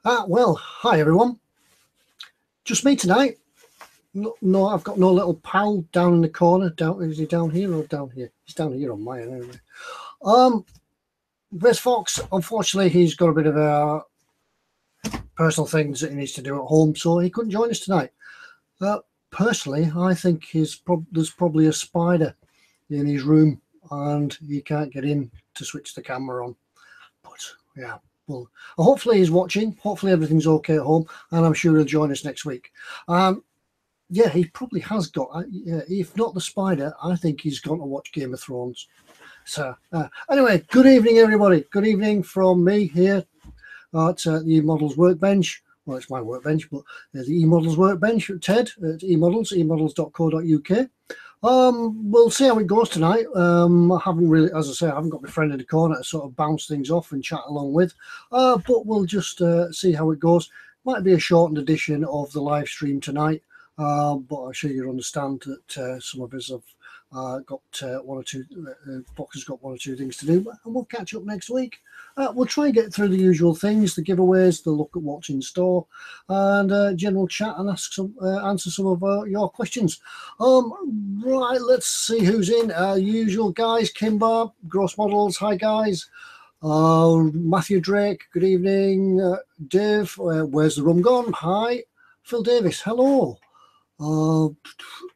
Well, hi everyone. Just me tonight. No, I've got no little pal down in the corner. Is he down here or down here? He's down here on mine anyway. Where's Fox? Unfortunately, he's got a bit of personal things that he needs to do at home, so he couldn't join us tonight. Personally, I think there's probably a spider in his room, and he can't get in to switch the camera on. But yeah. Well, hopefully he's watching. Hopefully everything's okay at home, and I'm sure he'll join us next week. Yeah, he probably has got. If not the spider, I think he's gone to watch Game of Thrones. So anyway, good evening, everybody. Good evening from me here at the eModels workbench. Well, it's my workbench, but the eModels workbench, Ted at eModels, emodels.co.uk. We'll see how it goes tonight. I haven't really, as I say, I haven't got my friend in the corner to sort of bounce things off and chat along with, but we'll just see how it goes. Might be a shortened edition of the live stream tonight, but I'm sure you'll understand that some of us have got one or two, Fox has got one or two things to do, and we'll catch up next week. We'll try and get through the usual things, the giveaways, the look at what's in store, and general chat and answer some of your questions. Right, let's see who's in. Usual guys, Kimber, Gross Models, hi guys. Matthew Drake, good evening. Dave, where's the rum gone? Hi. Phil Davis, hello.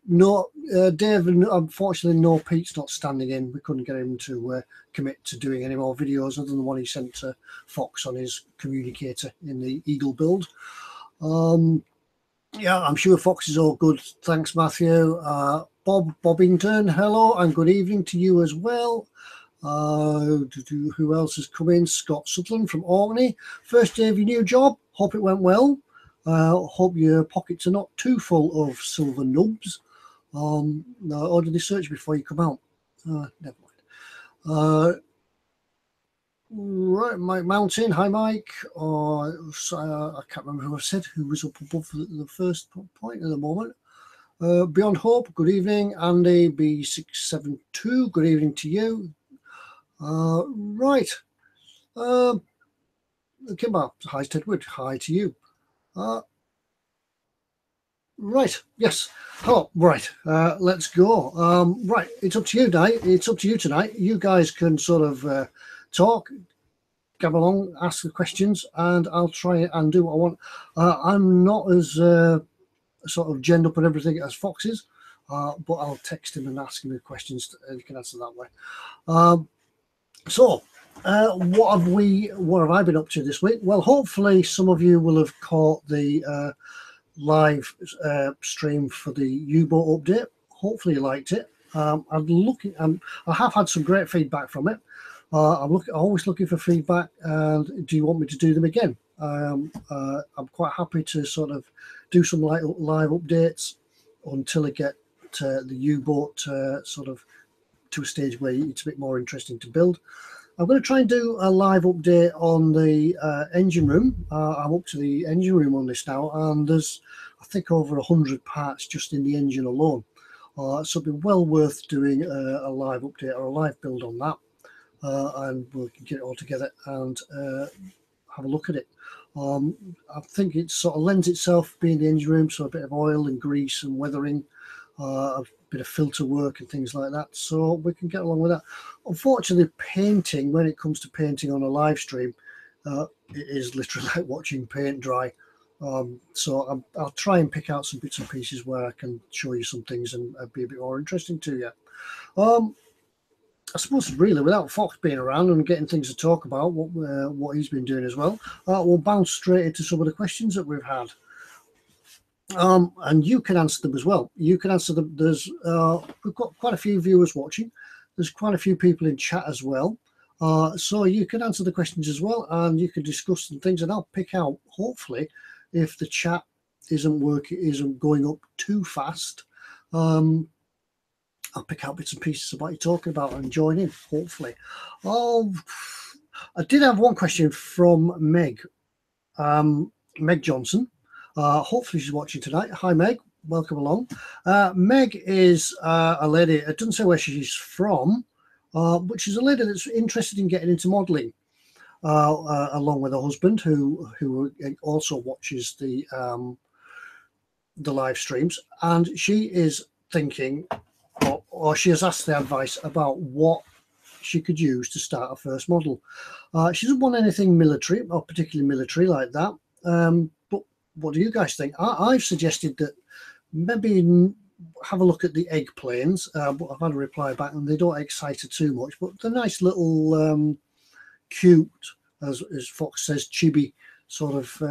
No, Dave, unfortunately, no, Pete's not standing in. We couldn't get him to commit to doing any more videos other than the one he sent to Fox on his communicator in the Eagle build. Yeah, I'm sure Fox is all good. Thanks, Matthew. Bob Bobbington, hello, and good evening to you as well. Who else has come in? Scott Sutherland from Orkney. First day of your new job. Hope it went well. Hope your pockets are not too full of silver nubs. Or did they search before you come out? Never mind. Right, Mike Mountain. Hi, Mike. I can't remember who I said who was up above the first point at the moment. Beyond Hope, good evening. Andy B672, good evening to you. Right. Kimber, hi, Tedward. Hi to you. Right, yes. Oh, right. Let's go. Right, it's up to you, Di. It's up to you tonight. You guys can sort of talk, come along, ask the questions, and I'll try and do what I want. I'm not as sort of genned up and everything as Fox is, but I'll text him and ask him the questions, and he can answer that way. So, what have I been up to this week? Well, hopefully some of you will have caught the live stream for the U-boat update. Hopefully you liked it. I have had some great feedback from it. I'm always looking for feedback, and do you want me to do them again? I'm quite happy to sort of do some live updates until I get the U-boat sort of to a stage where it's a bit more interesting to build. I'm going to try and do a live update on the engine room. I'm up to the engine room on this now, and there's, I think, over 100 parts just in the engine alone. So it'd be well worth doing a live update or a live build on that, and we can get it all together and have a look at it. I think it sort of lends itself being the engine room, so a bit of oil and grease and weathering, a bit of filter work and things like that, so we can get along with that. Unfortunately, painting, when it comes to painting on a live stream, it is literally like watching paint dry. So I'll try and pick out some bits and pieces where I can show you some things and be a bit more interesting to you. I suppose really, without Fox being around and getting things to talk about, what he's been doing as well, we'll bounce straight into some of the questions that we've had. And you can answer them as well. You can answer them. We've got quite a few viewers watching. There's quite a few people in chat as well. So you can answer the questions as well, and you can discuss some things, and I'll pick out, hopefully, if the chat isn't going up too fast, I'll pick out bits and pieces of what you're talking about and join in, hopefully. I did have one question from Meg. Meg Johnson. Hopefully she's watching tonight. Hi, Meg. Welcome along. Meg is a lady, it doesn't say where she's from, but she's a lady that's interested in getting into modelling. along with her husband, who also watches the live streams, and she is thinking, or she has asked the advice about what she could use to start her first model. She doesn't want anything military, or particularly military like that. But what do you guys think? I've suggested that maybe have a look at the egg planes, but I've had a reply back and they don't excite her too much, but the nice little cute, as Fox says, chibi sort of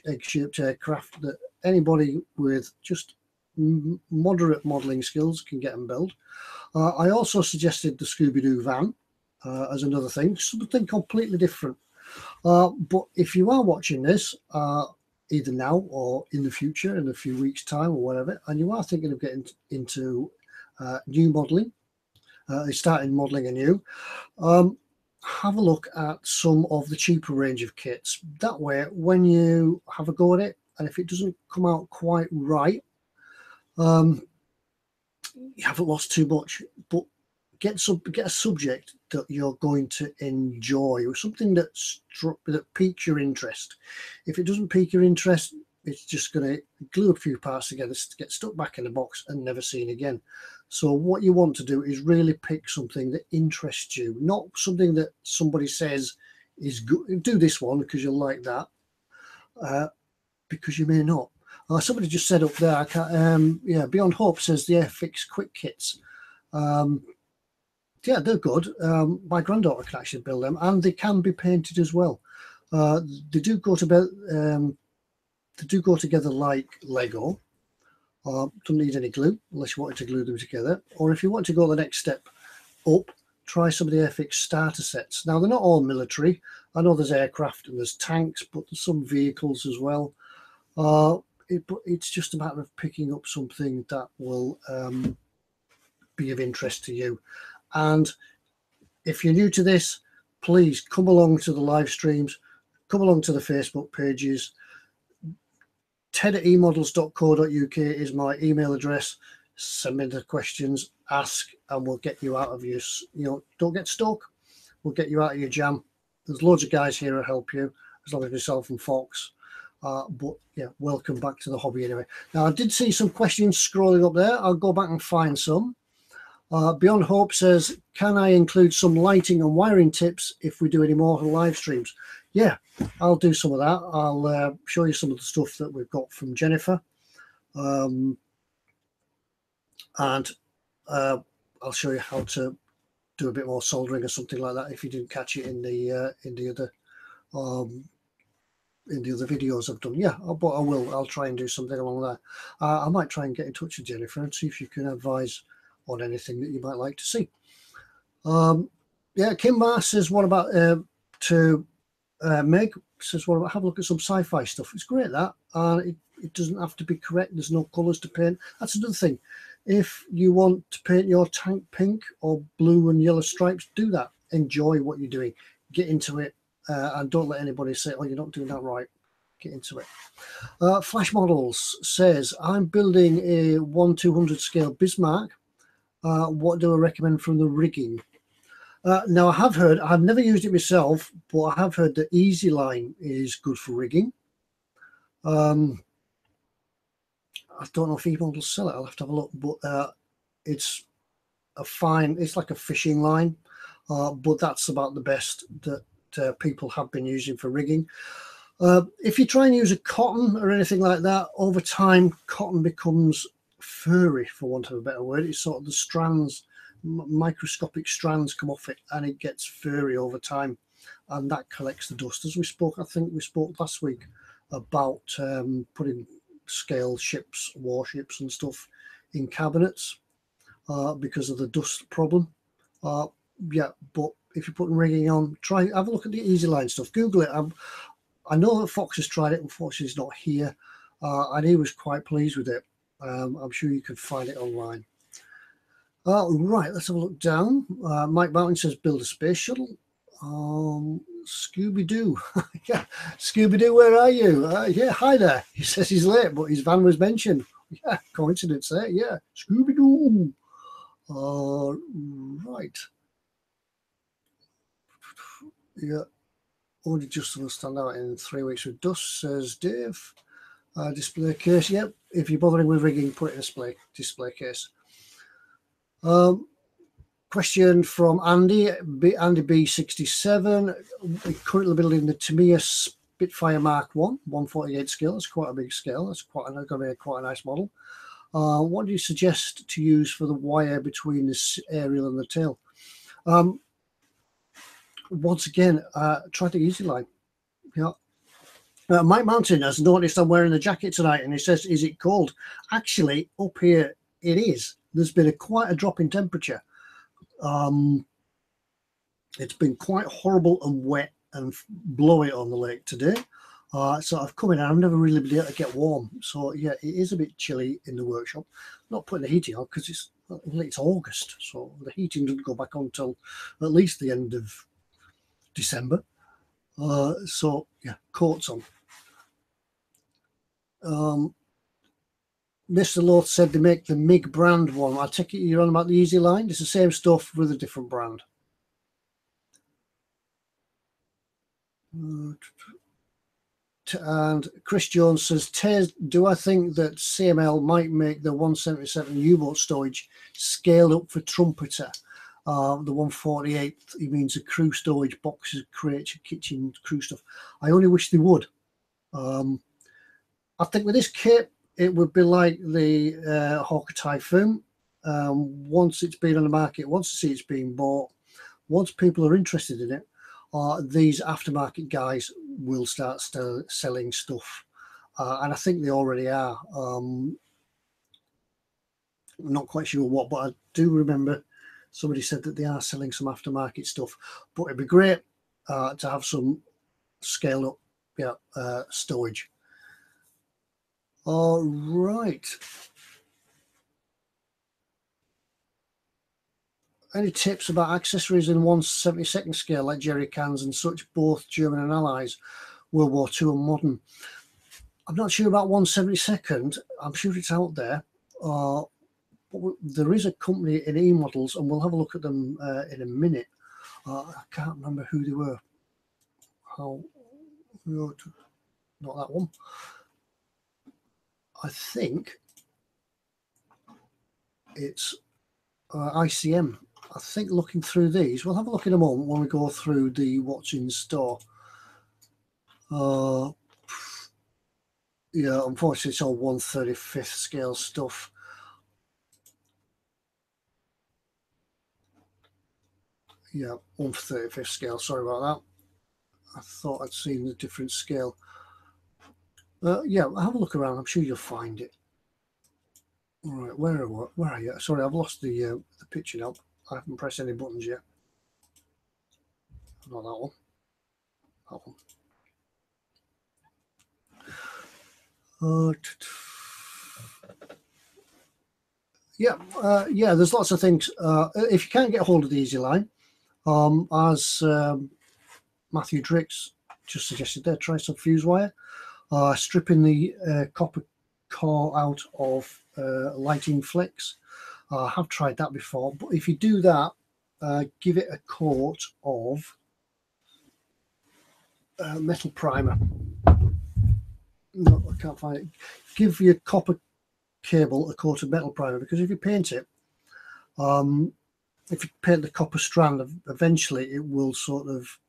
egg-shaped aircraft that anybody with just moderate modelling skills can get and build. I also suggested the Scooby-Doo van as another thing, something completely different. But if you are watching this, either now or in the future, in a few weeks' time or whatever, and you are thinking of getting into new modelling, starting modelling anew, have a look at some of the cheaper range of kits. That way, when you have a go at it, and if it doesn't come out quite right, you haven't lost too much. But get a subject that you're going to enjoy, or something that piques your interest. If it doesn't pique your interest, it's just going to glue a few parts together, get stuck back in the box and never seen again. So what you want to do is really pick something that interests you, not something that somebody says is good. Do this one because you'll like that, because you may not. Somebody just said up there, yeah, Beyond Hope says the Airfix quick kits. Yeah, they're good. My granddaughter can actually build them, and they can be painted as well. They do go together like Lego. Don't need any glue unless you wanted to glue them together. Or if you want to go the next step up, try some of the Airfix starter sets. Now, they're not all military. I know there's aircraft and there's tanks, but there's some vehicles as well. It's just a matter of picking up something that will be of interest to you. And if you're new to this, please come along to the live streams, come along to the Facebook pages. ted@emodels.co.uk is my email address. Send me the questions, ask, and we'll get you out of your, don't get stuck. We'll get you out of your jam. There's loads of guys here to help you, as long as myself and Fox. But yeah, welcome back to the hobby anyway. Now, I did see some questions scrolling up there. I'll go back and find some. Beyond Hope says, can I include some lighting and wiring tips if we do any more live streams? Yeah, I'll do some of that. I'll show you some of the stuff that we've got from Jennifer. And I'll show you how to do a bit more soldering or something like that if you didn't catch it in the other videos I've done. Yeah, but I'll try and do something along that. I might try and get in touch with Jennifer and see if you can advise on anything that you might like to see. Yeah, Kim Mar says, what about Meg says, what about have a look at some sci-fi stuff? It's great that, it doesn't have to be correct. There's no colours to paint. That's another thing. If you want to paint your tank pink or blue and yellow stripes, do that. Enjoy what you're doing. Get into it, and don't let anybody say, oh, you're not doing that right. Get into it. Flash Models says, I'm building a 1/200 scale Bismarck. What do I recommend from the rigging? Now, I have heard, I've never used it myself, but I have heard that Easy Line is good for rigging. I don't know if eModels sell it. I'll have to have a look, but it's it's like a fishing line, but that's about the best that people have been using for rigging. If you try and use a cotton or anything like that, over time, cotton becomes furry, for want of a better word. It's sort of the strands, microscopic strands come off it, and it gets furry over time, and that collects the dust. As I think we spoke last week about putting scale ships, warships and stuff in cabinets because of the dust problem. Yeah, but if you're putting rigging on, have a look at the Easy Line stuff. Google it. I know that Fox has tried it. Unfortunately, he's not here, and he was quite pleased with it. I'm sure you can find it online. Right, let's have a look down. Mike Mountain says, build a space shuttle. Scooby-Doo. Yeah, Scooby-Doo, where are you? Yeah, hi there. He says he's late, but his van was mentioned. Yeah, coincidence there. Yeah, Scooby-Doo. Right. Yeah. only just will stand out in 3 weeks with dust, says Dave. Display case, yep. If you're bothering with rigging, put it in a display case. Question from Andy B67. Currently building the Tamiya Spitfire Mark 1, 1/48 scale. That's quite a big scale. That's going to be quite a nice model. What do you suggest to use for the wire between this aerial and the tail? Once again, try the Easy Line. Yeah. Mike Mountain has noticed I'm wearing the jacket tonight, and he says, "Is it cold?" Actually, up here it is. There's been quite a drop in temperature. It's been quite horrible and wet and blowy on the lake today. So I've come in and I've never really been able to get warm. So yeah, it is a bit chilly in the workshop. Not putting the heating on because it's August, so the heating doesn't go back on until at least the end of December. So yeah, coats on. Mr. Loth said they make the MIG brand one. I take it you're on about the Easy Line. It's the same stuff with a different brand. And Chris Jones says, do I think that CML might make the 177 U-boat storage scaled up for trumpeter? The 148, he means a crew storage, boxes, crates, kitchen, crew stuff. I only wish they would. I think with this kit, it would be like the Hawker Typhoon. Once it's been on the market, once it's being bought, once people are interested in it, these aftermarket guys will start selling stuff, and I think they already are. I'm not quite sure what, but I do remember somebody said that they are selling some aftermarket stuff. But it'd be great to have some scaled up storage. All right. Any tips about accessories in 1/72 scale, like jerry cans and such, both German and Allies, World War II and modern? I'm not sure about 1/72. I'm sure it's out there. But there is a company in eModels, and we'll have a look at them in a minute. I can't remember who they were. Not that one. I think it's ICM. I think looking through these, we'll have a look in a moment when we go through the what's in store. Yeah, unfortunately, it's all 1/35 scale stuff. Yeah, 1/35 scale. Sorry about that. I thought I'd seen the different scale. Yeah, have a look around. I'm sure you'll find it. All right, where are you? Sorry, I've lost the picture now. I haven't pressed any buttons yet. Not that one. That one. Yeah, there's lots of things. If you can't get hold of the Easy Line, as Matthew Drix just suggested there, try some fuse wire. Stripping the copper core out of lighting flicks. I have tried that before, but if you do that, give it a coat of metal primer. No, I can't find it. Give your copper cable a coat of metal primer, because if you paint it, if you paint the copper strand, eventually it will sort of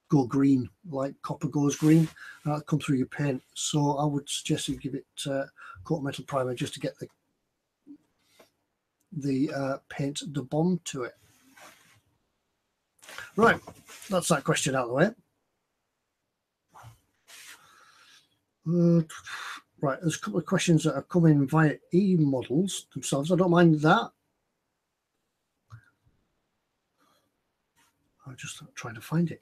go green, like copper goes green, and that'll come through your paint. So I would suggest you give it a coat of metal primer just to get the paint the bond to it. Right, that's that question out of the way. Right, there's a couple of questions that are coming via eModels themselves. I don't mind that. I'm just trying to find it.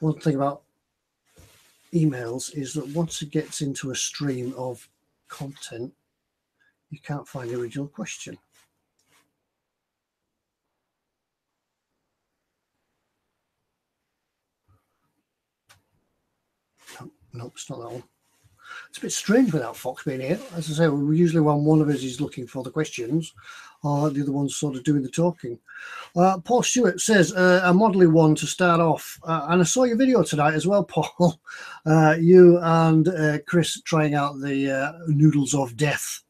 One thing about emails is that once it gets into a stream of content, you can't find the original question. Nope, it's not that one. It's a bit strange without Fox being here. As I say, we usually when one of us is looking for the questions, or the other one's sort of doing the talking. Paul Stewart says, a modelly one to start off. And I saw your video tonight as well, Paul. You and Chris trying out the noodles of death.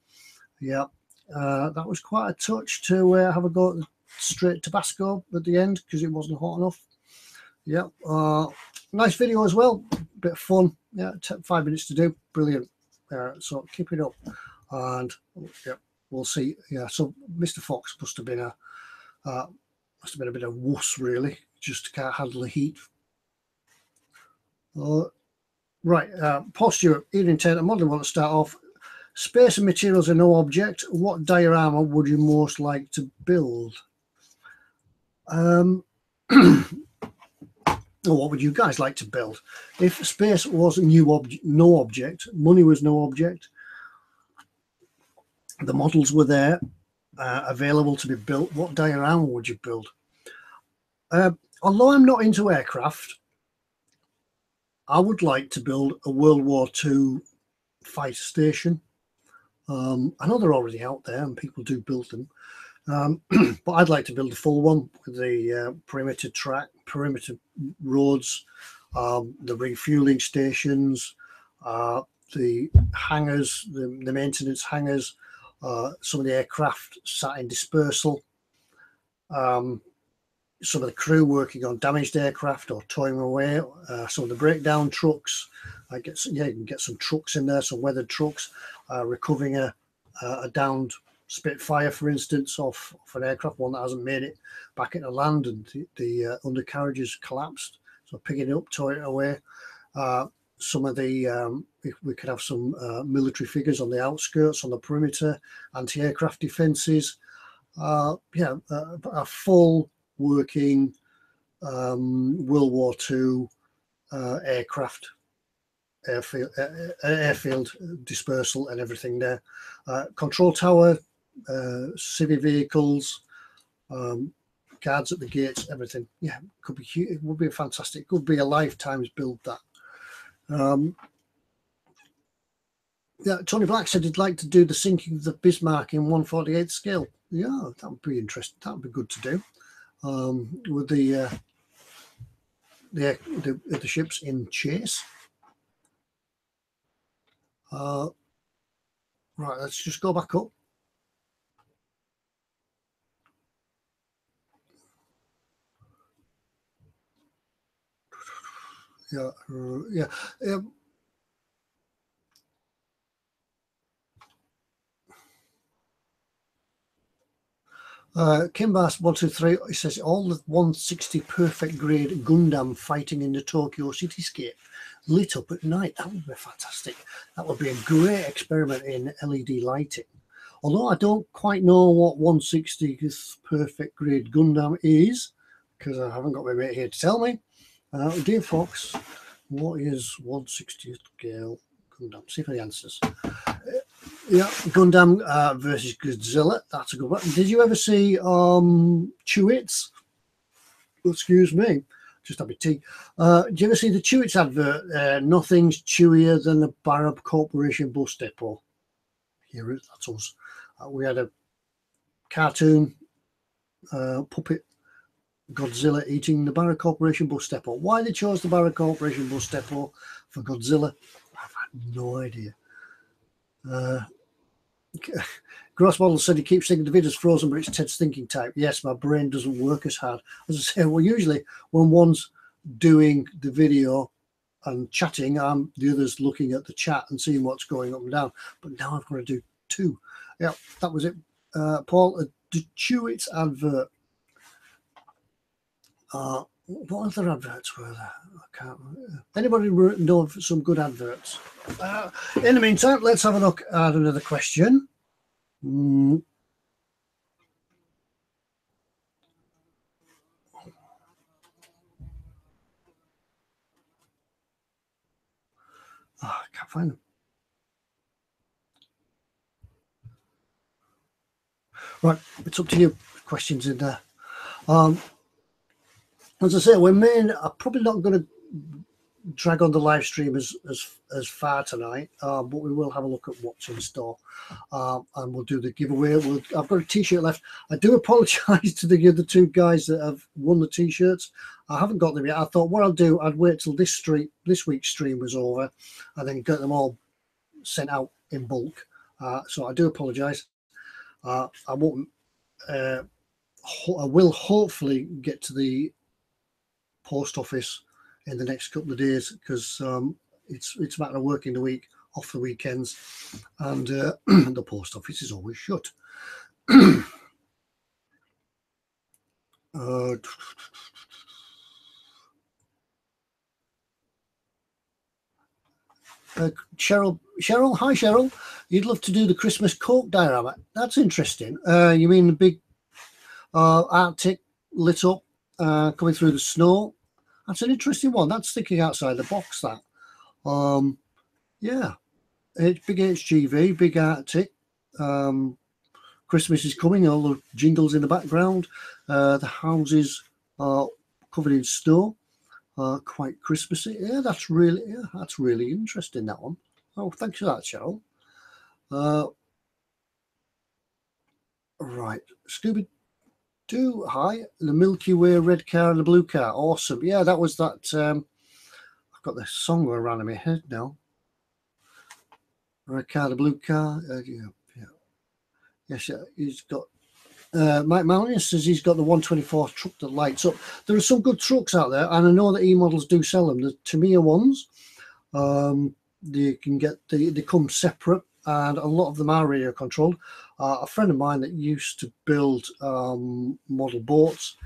Yeah, that was quite a touch to have a go at the straight Tabasco at the end because it wasn't hot enough. Yeah, nice video as well. Bit of fun. Yeah, 5 minutes to do. Brilliant. So keep it up, and yeah, we'll see. Yeah, so Mr. Fox must have been a bit of wuss, really. Just can't handle the heat. Right, Paul Stewart, evening 10. I model want to start off. Space and materials are no object. What diorama would you most like to build? Or what would you guys like to build? If space was no object, money was no object, the models were there, available to be built, what diorama would you build? Although I'm not into aircraft, I would like to build a World War II fighter station. I know they're already out there and people do build them. But I'd like to build a full one with the perimeter roads, the refueling stations, the hangars, the maintenance hangars, some of the aircraft sat in dispersal, some of the crew working on damaged aircraft or towing them away, some of the breakdown trucks. You can get some trucks in there, some weathered trucks, recovering a downed Spitfire, for instance, off an aircraft, one that hasn't made it back into land and the undercarriage has collapsed. So picking it up, towing it away. Some of the, we could have some military figures on the outskirts, on the perimeter, anti-aircraft defences. A full working World War II aircraft, airfield dispersal and everything there. Control tower, civvy vehicles, guards at the gates, everything. Yeah, could be huge. It would be fantastic. Could be a lifetime's build, that. Yeah, Tony Black said he'd like to do the sinking of the Bismarck in 1/48 scale. Yeah, that would be interesting. That would be good to do. With the ships in chase. Right, let's just go back up. Yeah. Kimbass 123, he says all the 160 perfect grade Gundam fighting in the Tokyo cityscape lit up at night. That would be fantastic. That would be a great experiment in LED lighting. Although I don't quite know what 160th perfect grade Gundam is, because I haven't got my mate here to tell me. Dear Fox, what is 160th scale Gundam? See if he answers. Yeah, Gundam versus Godzilla. That's a good one. Did you ever see Chewits? Excuse me, just have a tea. Did you ever see the Chewits advert? Nothing's chewier than the Barab Corporation bus depot. Here it is. That's us. We had a cartoon puppet Godzilla eating the Barab Corporation bus depot. Why they chose the Barab Corporation bus depot for Godzilla, I've had no idea. Gross Model said he keeps thinking the video's frozen, but it's Ted's thinking type. Yes, my brain doesn't work as hard. As I say, well, usually when one's doing the video and chatting, the other's looking at the chat and seeing what's going up and down. But now I've got to do two. Yeah, that was it. Paul, the Chewits advert. What other adverts were there? I can't remember. Anybody know of some good adverts? In the meantime, let's have a look at another question. Oh, I can't find them. Right, it's up to you. Questions in there. As I say, I'm probably not going to drag on the live stream as far tonight, but we will have a look at what's in store, and we'll do the giveaway. I've got a t-shirt left. I do apologize to the other two guys that have won the t-shirts. I haven't got them yet. I thought what I'll do, I'd wait till this week's stream was over and then get them all sent out in bulk. So I do apologize. I won't. I will hopefully get to the post office in the next couple of days, because it's a matter of working the week, off the weekends, and the post office is always shut. Cheryl, hi Cheryl. You'd love to do the Christmas Coke diorama. That's interesting. You mean the big Arctic lit up, coming through the snow? That's an interesting one. That's thinking outside the box, that. Yeah, it's big HGV, big Arctic. Christmas is coming, all the jingles in the background. The houses are covered in snow, quite Christmassy. Yeah, that's really interesting, that one. Oh, thanks for that, Cheryl. Right, Scooby-Doo, hi. The Milky Way red car and the blue car. Awesome. Yeah, that was that. I've got the song around in my head now. Red car, the blue car. Yeah. Yes, he's got. Mike Mountain says he's got the 124 truck that lights up. There are some good trucks out there, and I know that eModels do sell them. The Tamiya ones, they come separate, and a lot of them are radio controlled. A friend of mine that used to build model boats,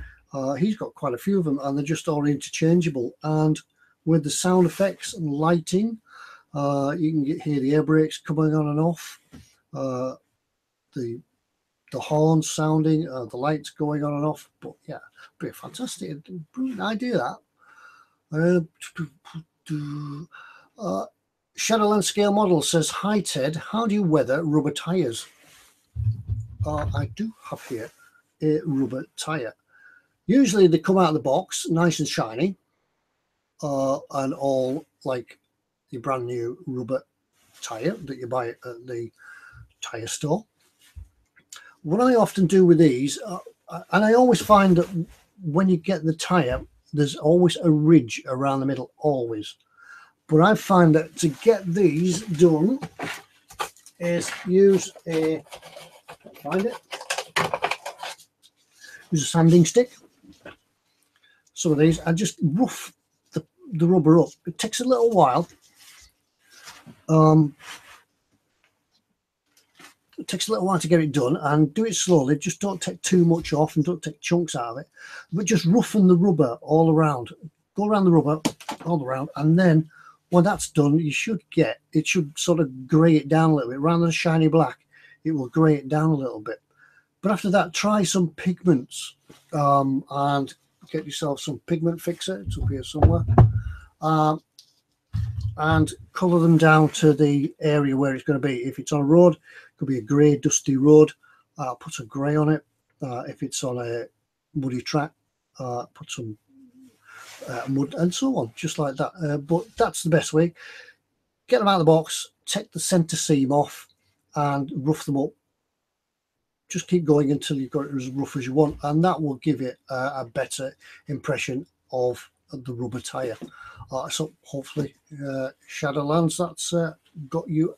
he's got quite a few of them, and they're just all interchangeable. And with the sound effects and lighting, you can hear the air brakes coming on and off, the horns sounding, the lights going on and off. But yeah, pretty fantastic, brilliant idea that. Shadowland Scale Model says, hi Ted, how do you weather rubber tires? I do have here a rubber tire. Usually they come out of the box nice and shiny, and all like your brand new rubber tire that you buy at the tire store. What I often do with these, and I always find that when you get the tire, there's always a ridge around the middle, always. But I find that to get these done is use a, find it, use a sanding stick. Some of these, I just rough the rubber up. It takes a little while. It takes a little while to get it done, and do it slowly. Just don't take too much off and don't take chunks out of it, but just roughen the rubber all around. Go around the rubber all around, and then when that's done, it should sort of grey it down a little bit. Rather than shiny black, it will grey it down a little bit. But after that, try some pigments, and get yourself some pigment fixer. It's up here somewhere. And colour them down to the area where it's going to be. If it's on a road, it could be a grey, dusty road. Put some grey on it. If it's on a muddy track, put some mud, and so on, just like that. But that's the best way. Get them out of the box, take the centre seam off, and rough them up. Just keep going until you've got it as rough as you want, and that will give it a better impression of the rubber tyre. So hopefully Shadowlands, that's got you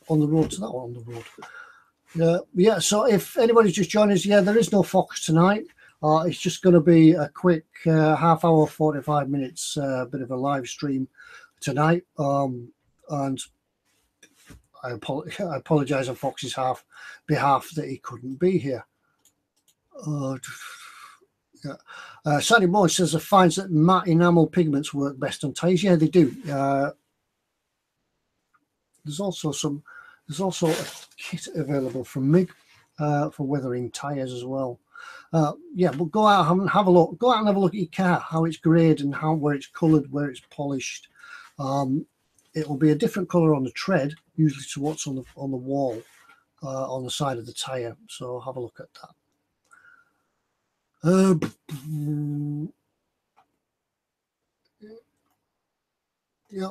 on the road to that one. On the road. Yeah, so if anybody's just joined us, yeah, there is no Fox tonight. It's just going to be a quick half hour, 45 minutes, bit of a live stream tonight. And I apologise on Fox's behalf that he couldn't be here. Yeah. Sandy Moore says, I find that matte enamel pigments work best on tyres. Yeah, they do. There's also a kit available from MIG for weathering tyres as well. Yeah, but go out and have a look. Go out and have a look at your car, how it's greyed and where it's coloured, where it's polished. It will be a different colour on the tread, usually to what's on the wall, on the side of the tyre. So have a look at that. Yeah,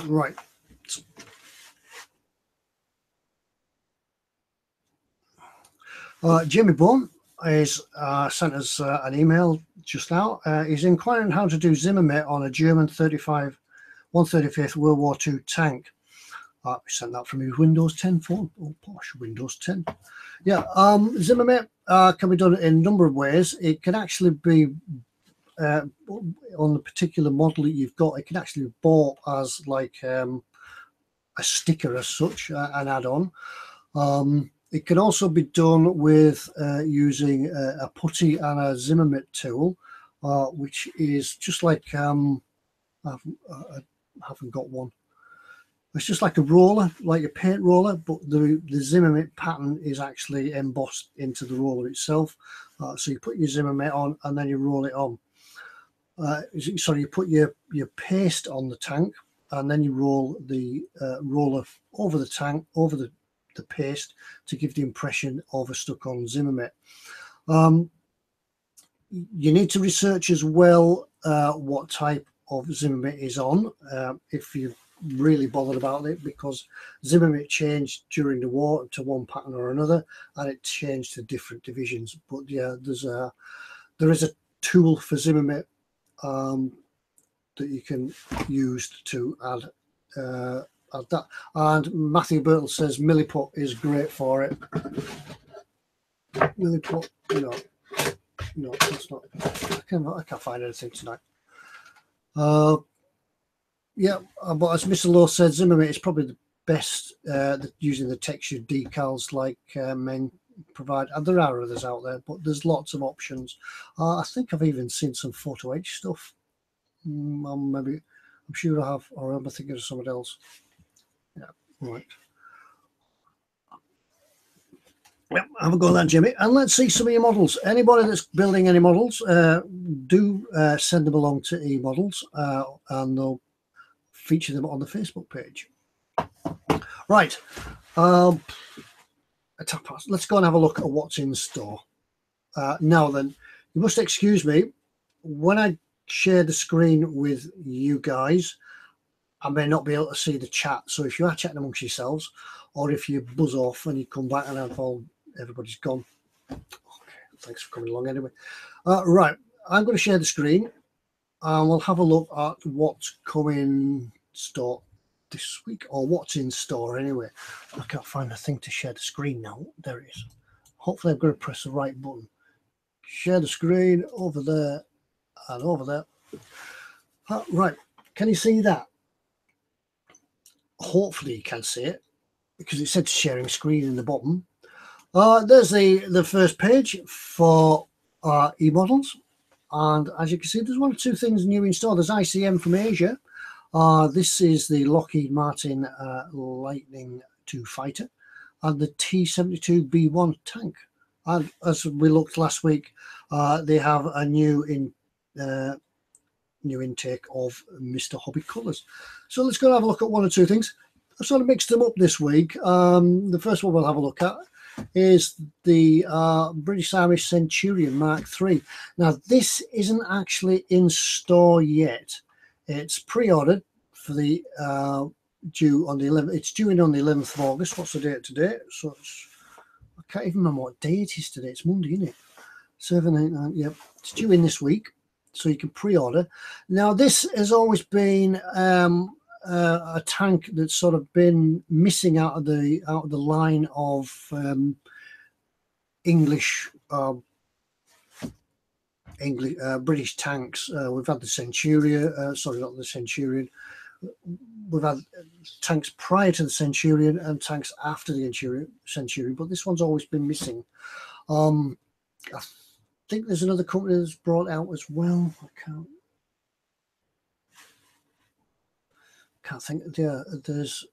right. Jimmy Bone is sent us an email just now. He's inquiring how to do Zimmermate on a German 135th World War II tank. We sent that from his Windows 10 phone. Oh, posh, Windows 10. Yeah, Zimmermate can be done in a number of ways. It can actually be on the particular model that you've got. It can actually be bought as like a sticker as such, an add-on. It can also be done with using a putty and a Zimmermate tool, which is just like I haven't got one. It's just like a roller, like a paint roller, but the Zimmermate pattern is actually embossed into the roller itself. So you put your Zimmermate on and then you roll it on. Sorry, you put your paste on the tank and then you roll the roller over the tank, over the paste to give the impression of a stuck-on Zimmermate. You need to research as well what type of Zimmermate is on if you've really bothered about it, because Zimmermate changed during the war to one pattern or another, and it changed to different divisions. But yeah, there is a tool for Zimmermate that you can use to add that. And Matthew Birtle says Milliput is great for it. Milliput, no, that's not. I can't find anything tonight. Yeah, but as Mr. Law said, Zimmermate is probably the best using the textured decals like men provide. And there are others out there, but there's lots of options. I think I've even seen some photo etch stuff. Maybe, I'm sure I have, or am I thinking of someone else? Yeah, right. Yep, have a go at that, Jimmy. And let's see some of your models. Anybody that's building any models, do send them along to eModels, and they'll feature them on the Facebook page. Right. Let's go and have a look at what's in store. Now then, you must excuse me. When I share the screen with you guys, I may not be able to see the chat. So if you are chatting amongst yourselves, or if you buzz off and you come back and everybody's gone. Okay, thanks for coming along anyway. Right, I'm going to share the screen and we'll have a look at what's coming store this week, or what's in store anyway. I can't find a thing to share the screen now. There it is. Hopefully I'm going to press the right button. Share the screen over there and over there. Right, can you see that? Hopefully you can see it, because it said sharing screen in the bottom. There's the first page for eModels, and as you can see, there's one or two things new in store. There's ICM from Asia. This is the Lockheed Martin Lightning II fighter and the T-72B1 tank. And as we looked last week, they have a new intake of Mr. Hobby colours. So let's go and have a look at one or two things. I've sort of mixed them up this week. The first one we'll have a look at is the British Army Centurion Mark III. Now, this isn't actually in store yet. It's pre-ordered for the due on the 11th. It's due in on the 11th of August. What's the date today? So I can't even remember what day it is today. It's Monday, isn't it? 7, 8, 9. Yep, it's due in this week, so you can pre-order. Now, this has always been a tank that's sort of been missing out of the line of British tanks. We've had the Centurion, sorry, not the Centurion. We've had tanks prior to the Centurion and tanks after the Centurion, but this one's always been missing. I think there's another company that's brought out as well. I can't think. There's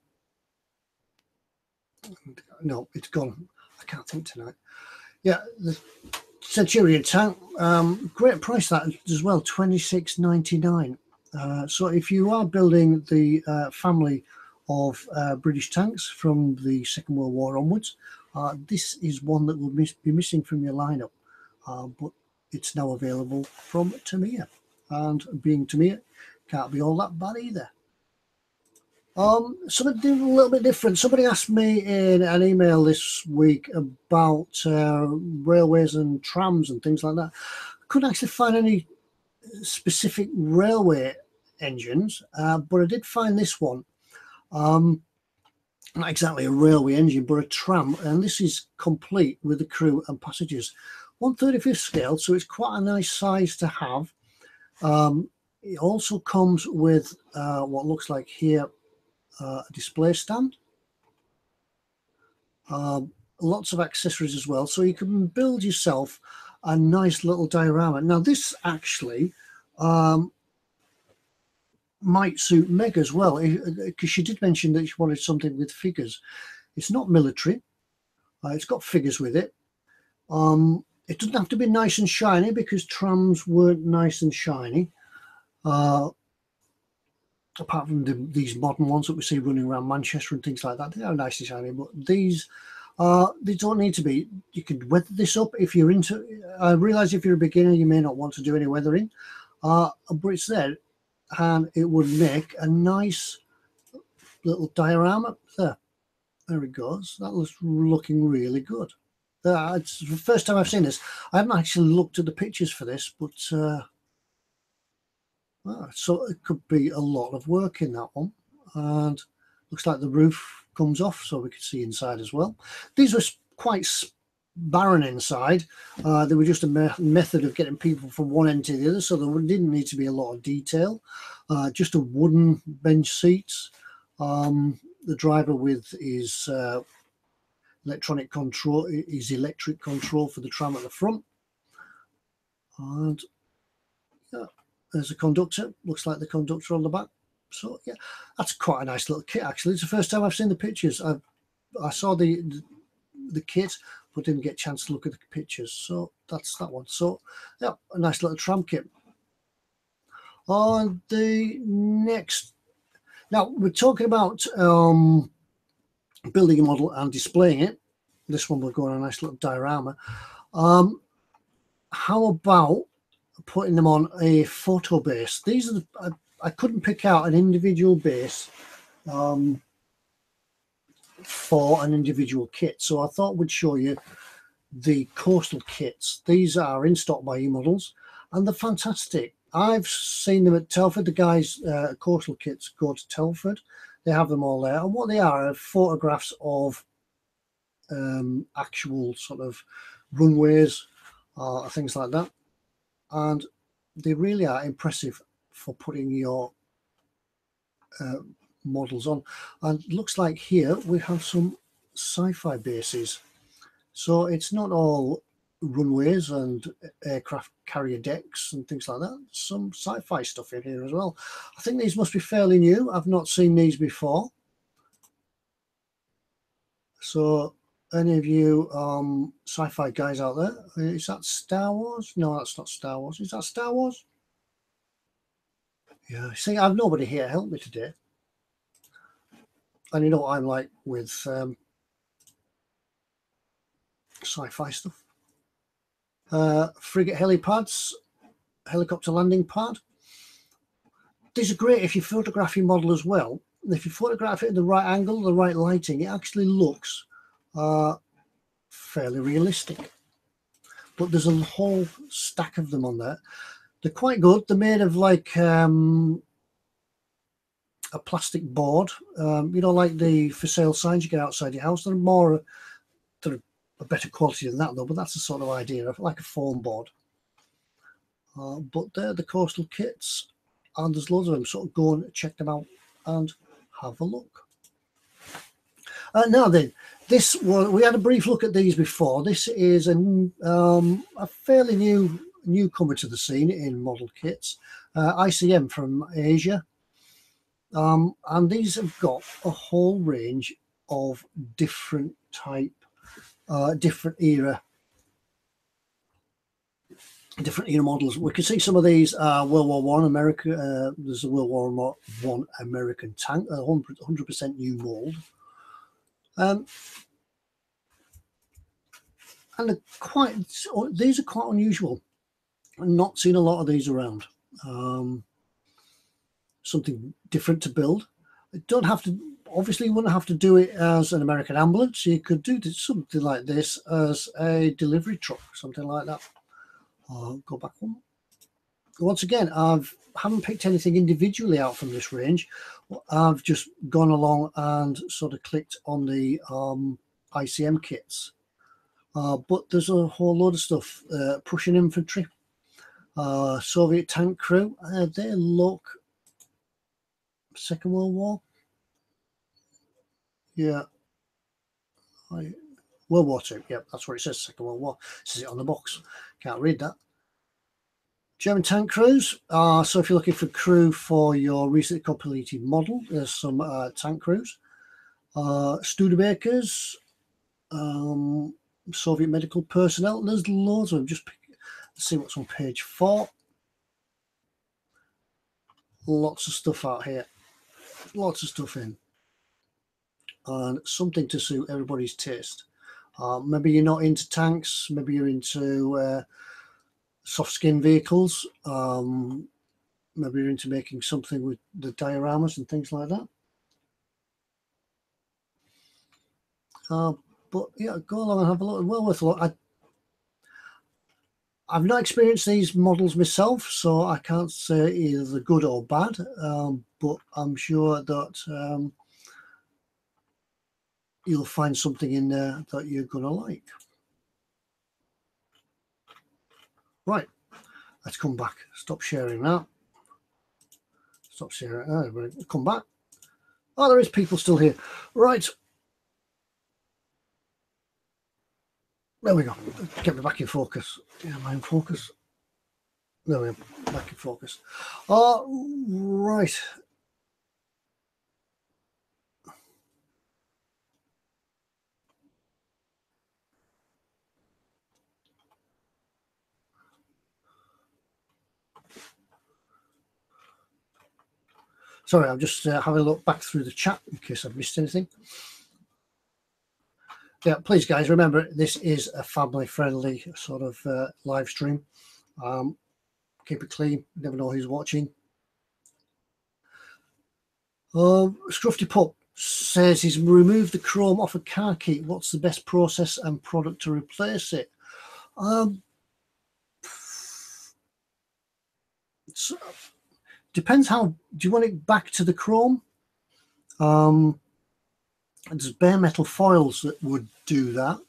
no, it's gone. I can't think tonight. Yeah, the Centurion tank, great price that as well, $26.99. So if you are building the family of British tanks from the Second World War onwards, this is one that will be missing from your lineup, but it's now available from Tamiya, and being Tamiya can't be all that bad either. Something a little bit different. Somebody asked me in an email this week about railways and trams and things like that. I couldn't actually find any specific railway engines, but I did find this one. Not exactly a railway engine, but a tram, and this is complete with the crew and passengers. 1/35th scale, so it's quite a nice size to have. It also comes with what looks like here a display stand. Lots of accessories as well, so you can build yourself a nice little diorama. Now this actually might suit Meg as well, because she did mention that she wanted something with figures. It's not military. It's got figures with it. It doesn't have to be nice and shiny, because trams weren't nice and shiny. Apart from these modern ones that we see running around Manchester and things like that, they are nice and shiny. But these don't need to be. You can weather this up if you're into. I realise if you're a beginner, you may not want to do any weathering, but it's there, and it would make a nice little diorama there. There it goes. That looks looking really good. It's the first time I've seen this. I haven't actually looked at the pictures for this, but so it could be a lot of work in that one. And looks like the roof comes off, so we could see inside as well. These were quite barren inside. They were just a method of getting people from one end to the other, so there didn't need to be a lot of detail. Just a wooden bench seats. The driver with his electric control for the tram at the front, and yeah, there's a conductor. Looks like the conductor on the back. So yeah, that's quite a nice little kit. Actually, it's the first time I've seen the pictures. I saw the kit, but didn't get a chance to look at the pictures. So that's that one. So yeah, a nice little tram kit. On the next, now we're talking about building a model and displaying it. This one will go on a nice little diorama. How about putting them on a photo base? These are I couldn't pick out an individual base for an individual kit, so I thought we'd show you the coastal kits. These are in stock by eModels, and they're fantastic. I've seen them at Telford. The guys coastal kits go to Telford. They have them all there, and what they are photographs of actual sort of runways, things like that, and they really are impressive for putting your models on. And it looks like here we have some sci-fi bases, so it's not all runways and aircraft carrier decks and things like that. Some sci-fi stuff in here as well. I think these must be fairly new. I've not seen these before. So any of you sci-fi guys out there, is that Star Wars? No, that's not Star Wars. Is that Star Wars? Yeah, see, I've nobody here to help me today. And you know what I'm like with sci-fi stuff. Frigate helipads, helicopter landing pad. These are great if you photograph your model as well. If you photograph it in the right angle, the right lighting, it actually looks fairly realistic. But there's a whole stack of them on there. They're quite good. They're made of like a plastic board, you know, like the for sale signs you get outside your house. They're a better quality than that though, but that's the sort of idea of like a foam board. But they're the coastal kits, and there's loads of them, so go and check them out and have a look. Now then, this one, we had a brief look at these before. This is a fairly newcomer to the scene in model kits, ICM from Asia, and these have got a whole range of different type, different era models. We can see some of these World War One America. There's a World War One American tank, 100% new mold. And these are quite unusual. I've not seen a lot of these around. Something different to build. don't have to, obviously you wouldn't have to do it as an American ambulance. You could do something like this as a delivery truck, something like that. I'll go back one. Once again, haven't picked anything individually out from this range. I've just gone along and sort of clicked on the ICM kits. But there's a whole load of stuff. Prussian infantry, Soviet tank crew. They look Second World War. Yeah. World War II. Yep, that's what it says, Second World War. It says it on the box. Can't read that. German tank crews. So if you're looking for crew for your recently completed model, there's some tank crews. Studebakers, Soviet medical personnel. There's loads of them. Just let's see what's on page 4. Lots of stuff out here. Lots of stuff in. And something to suit everybody's taste. Maybe you're not into tanks. Maybe you're into soft skin vehicles. Maybe you're into making something with the dioramas and things like that. But yeah, go along and have a look. Well worth a look. I've not experienced these models myself, so I can't say either they're good or bad. But I'm sure that you'll find something in there that you're going to like. Right, let's come back. Stop sharing that. Stop sharing. Come back. Oh, there is people still here. Right. There we go. Get me back in focus. Yeah, am I in focus? There we are. Back in focus. Right. Sorry, I'm just having a look back through the chat in case I've missed anything. Yeah, please, guys, remember this is a family-friendly sort of live stream. Keep it clean. You never know who's watching. Scruffy Pup says he's removed the chrome off a car key. What's the best process and product to replace it? Depends how. Do you want it back to the chrome? There's bare metal foils that would do that.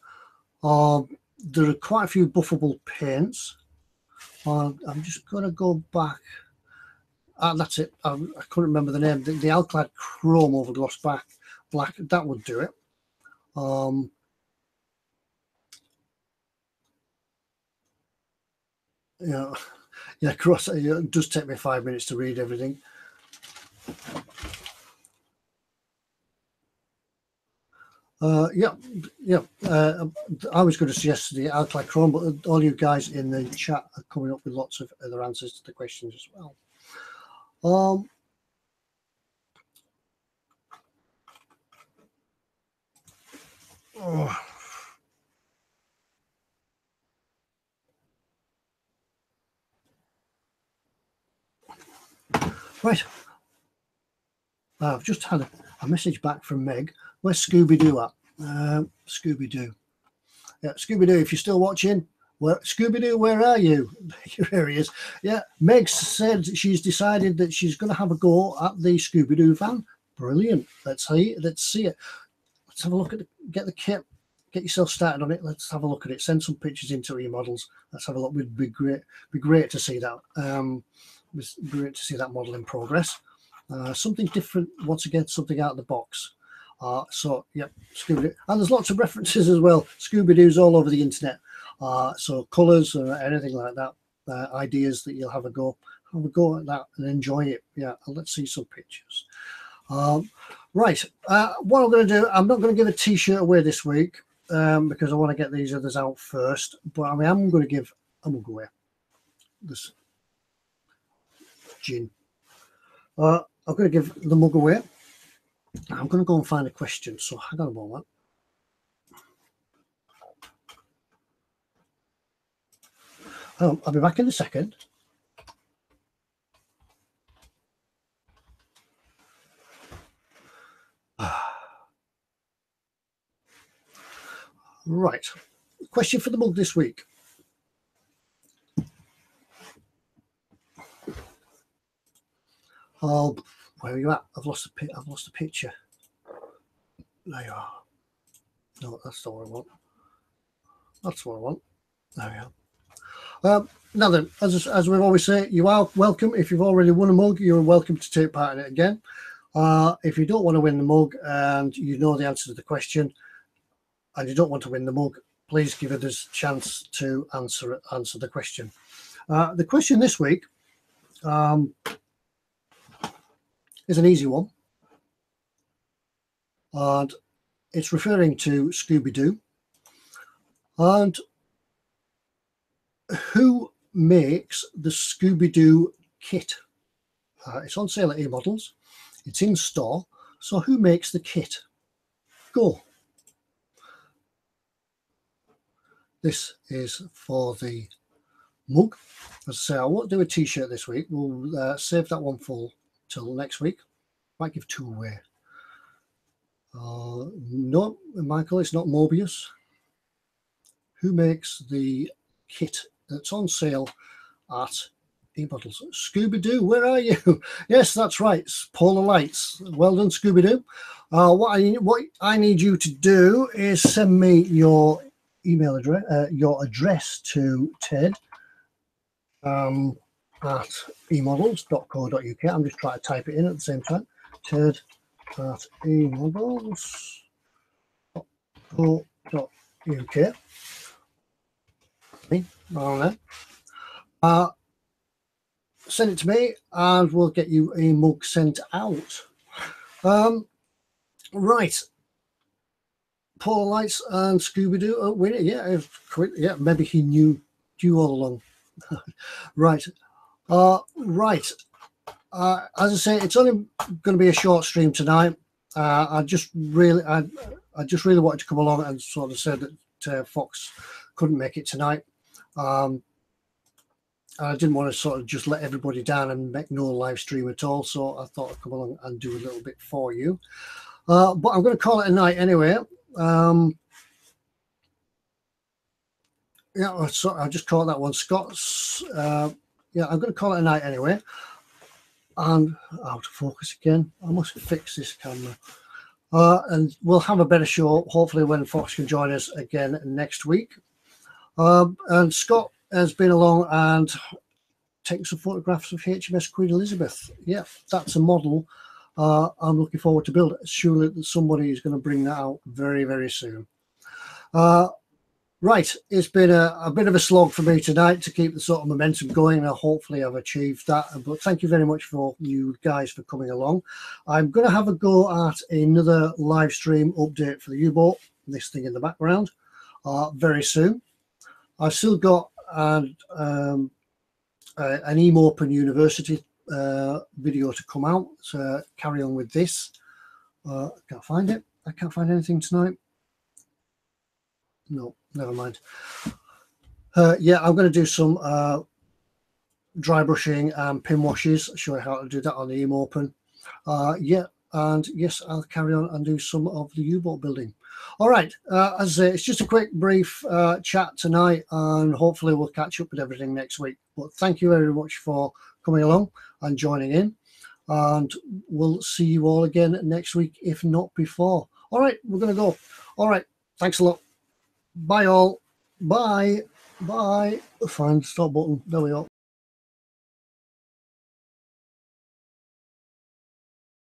There are quite a few buffable paints. I'm just going to go back. That's it. I couldn't remember the name. The Alclad Chrome over gloss black. That would do it. Yeah, cross. It does take me 5 minutes to read everything. Yeah. I was going to suggest the Alclad Chrome, but all you guys in the chat are coming up with lots of other answers to the questions as well. Right. I've just had a message back from Meg. Where's Scooby-Doo at? Scooby-Doo. Yeah, Scooby-Doo, if you're still watching, Scooby-Doo, where are you? Here he is. Yeah, Meg said she's decided that she's going to have a go at the Scooby-Doo van. Brilliant. Let's see it. Let's have a look at it. Get the kit. Get yourself started on it. Let's have a look at it. Send some pictures into eModels. Let's have a look. It'd be great. Be great to see that. It's great to see that model in progress. Something different. Once again, something out of the box. So yeah, Scooby-Doo, and there's lots of references as well. Scooby-Doo's all over the internet. So colours or anything like that, ideas that you'll have a go at that and enjoy it. Yeah, and let's see some pictures. Right, what I'm going to do, I'm not going to give a t-shirt away this week because I want to get these others out first. But I mean, I'm going to give a mug away. This gin. I'm going to give the mug away. I'm going to go and find a question, so hang on a moment. I'll be back in a second. Right. Question for the mug this week. Oh, where are you at? I've lost a picture. There you are. No, that's not what I want. That's what I want. There we are. Now then, as we always say, you are welcome. If you've already won a mug, you're welcome to take part in it again. If you don't want to win the mug and you know the answer to the question and you don't want to win the mug, please give us a chance to answer the question. The question this week is an easy one, and it's referring to Scooby-Doo. And who makes the Scooby-Doo kit? It's on sale at eModels. It's in store. So who makes the kit? Go. This is for the mug. As I say, I won't do a t-shirt this week. We'll save that one for till next week. Might give two away. No, Michael, it's not Mobius. Who makes the kit that's on sale at eModels? Scooby-Doo, where are you? Yes, that's right. It's Polar Lights. Well done, Scooby-Doo. What I need you to do is send me your email address, your address to Ted at emodels.co.uk. I'm just trying to type it in at the same time. Ted at emodels.co.uk. On there. Send it to me and we'll get you a mug sent out. Right. Polar Lights and Scooby-Doo winning. Yeah, maybe he knew you all along. Right. Right. As I say, it's only going to be a short stream tonight. I just really wanted to come along and sort of said that Fox couldn't make it tonight. I didn't want to sort of just let everybody down and make no live stream at all, so I thought I'd come along and do a little bit for you. But I'm going to call it a night anyway. Yeah, so I just call that one Scott's. Yeah, I'm going to call it a night anyway. And out of focus again. I must fix this camera. And we'll have a better show, hopefully, when Fox can join us again next week. And Scott has been along and taken some photographs of HMS Queen Elizabeth. Yeah, that's a model I'm looking forward to build. Surely somebody is going to bring that out very, very soon. Right, it's been a bit of a slog for me tonight to keep the sort of momentum going, and hopefully I've achieved that. But thank you very much for you guys for coming along. I'm going to have a go at another live stream update for the U-boat, this thing in the background, very soon. I've still got an eMopen University video to come out, so carry on with this. I can't find it. I can't find anything tonight. No, never mind. Yeah, I'm going to do some dry brushing and pin washes, show you how to do that on the eMopen. Yeah, and yes, I'll carry on and do some of the U-boat building. All right, as I say, it's just a quick brief chat tonight, and hopefully we'll catch up with everything next week. But thank you very much for coming along and joining in, and we'll see you all again next week, if not before. All right, we're going to go. All right, thanks a lot. Bye all. Bye. Bye. Find the stop button. There we go.